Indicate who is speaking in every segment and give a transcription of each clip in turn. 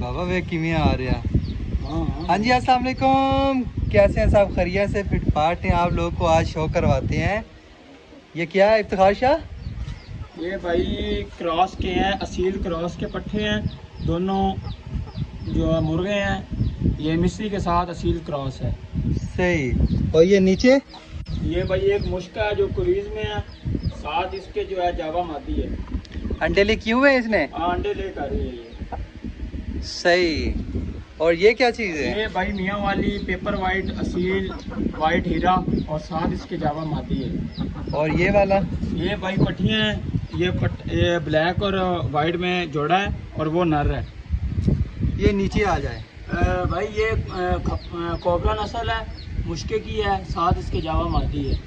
Speaker 1: बाबा वे किमें आ रहे हैं। हाँ जी अस्सलाम वालेकुम, कैसे हैं सब? खैरियत से फिट फाट हैं? आप लोग को आज शो करवाते हैं। ये क्या है इफ्तिखार शाह?
Speaker 2: ये भाई क्रॉस के हैं, असील क्रॉस के पट्ठे हैं दोनों जो मुर्गे हैं। ये मिस्री के साथ असील क्रॉस है।
Speaker 1: सही। और ये नीचे
Speaker 2: ये भाई एक मुश्का है जो कुरीज में है, साथ इसके जो है जावा मादी है।
Speaker 1: अंडे ले क्यों हुए इसने?
Speaker 2: अंडे लेकर रही है
Speaker 1: सही। और ये क्या चीज़ है?
Speaker 2: ये भाई मियाँ वाली पेपर वाइट असील वाइट हीरा और साथ इसके जावा मादी है।
Speaker 1: और ये वाला?
Speaker 2: ये भाई पट्टियाँ हैं, ये ब्लैक और वाइट में जोड़ा है और वो नर है।
Speaker 1: ये नीचे आ जाए।
Speaker 2: भाई ये कोबरा नस्ल है, मुश्के की है, साथ इसके जावा मादी है।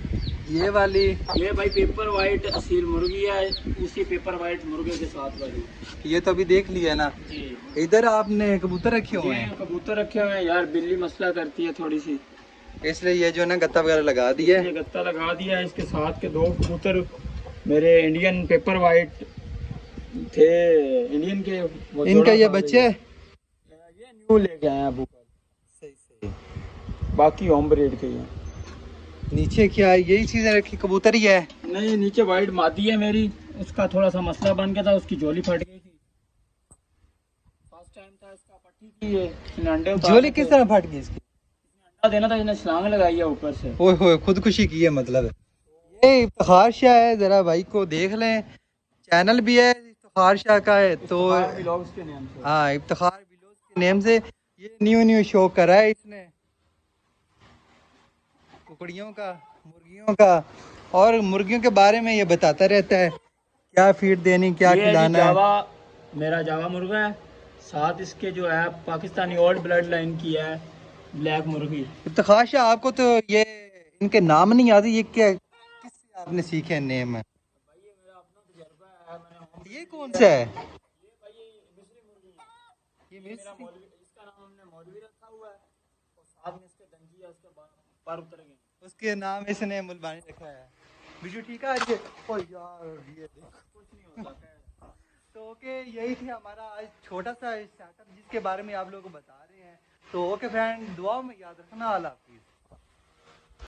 Speaker 1: ये वाली?
Speaker 2: ये भाई पेपर वाइट असील मुर्गी है, उसी पेपर वाइट मुर्गे के साथ वाली।
Speaker 1: ये तो अभी देख लिया ना।
Speaker 2: जी।
Speaker 1: इधर आपने कबूतर रखे हुए हैं?
Speaker 2: कबूतर रखे हुए हैं यार, बिल्ली मसला करती है थोड़ी सी,
Speaker 1: इसलिए ये जो है ना गत्ता वगैरह लगा दिया
Speaker 2: ये गत्ता लगा दिया है। इसके साथ के 2 कबूतर मेरे इंडियन पेपर वाइट थे, इंडियन के वो
Speaker 1: इनका
Speaker 2: जोड़ा
Speaker 1: ये
Speaker 2: था
Speaker 1: बच्चे?
Speaker 2: ये न्यू लेके आए हैं अबू।
Speaker 1: सही सही।
Speaker 2: बाकी होम ब्रीड के ही हैं।
Speaker 1: नीचे क्या है? यही चीजें रखी? कबूतर ही है?
Speaker 2: नहीं, नीचे वाइट मादी है मेरी, उसका थोड़ा सा मसला बन गया था, उसकी झोली फट गई थी। फर्स्ट टाइम था इसका पट्टी की है, इसने अंडे उतारे
Speaker 1: झोली
Speaker 2: थे।
Speaker 1: किस तरह फट गई इसकी?
Speaker 2: अंडा देना था, इसने छलांग लगाई है ऊपर से।
Speaker 1: ओए होए, खुदकुशी की है मतलब। ये इफ्तिखार शाह है, जरा भाई को देख लें। चैनल भी है इफ्तिखार शाह का है तो।
Speaker 2: इफ्तिखार व्लॉग्स के नाम से।
Speaker 1: हाँ, इफ्तिखार व्लॉग्स के नेम से ये न्यू शो करा है इसने, कुकड़ियों का, मुर्गियों का। और मुर्गियों के बारे में ये बताता रहता है क्या फीड देनी, क्या
Speaker 2: ये है जी
Speaker 1: खिलाना है।
Speaker 2: जावा, मेरा जावा मुर्गा है, साथ इसके जो है पाकिस्तानी ओल्ड ब्लड लाइन की है ब्लैक मुर्गी।
Speaker 1: इफ्तिखार शाह, आपको तो ये इनके नाम नहीं आते, ये क्या किससे आपने सीखे नेम है?
Speaker 2: भाई ये मेरा अपना तजुर्बा है, मैंने होम
Speaker 1: ये
Speaker 2: ब्रीड
Speaker 1: कौन
Speaker 2: किया
Speaker 1: सा
Speaker 2: है।
Speaker 1: है?
Speaker 2: ये भाई ये मिस्री मुर्गी है।
Speaker 1: ये
Speaker 2: ये मेरा
Speaker 1: मिस्र?
Speaker 2: मौलवी, इसका नाम हमने मौलवी रखा हुआ है, और साथ में इसके दंजी है, उसके पर उतर गए।
Speaker 1: उसके नाम इसने मुलबानी रखा है। बिजू ठीक है आज? ओ यार ये देखो।
Speaker 2: कुछ नहीं होता है।
Speaker 1: तो ओके, यही थी हमारा आज छोटा सा सेटअप जिसके बारे में आप लोगों को बता रहे हैं। तो ओके फ्रेंड, दुआ में याद रखना। अल्लाह हाफिज़।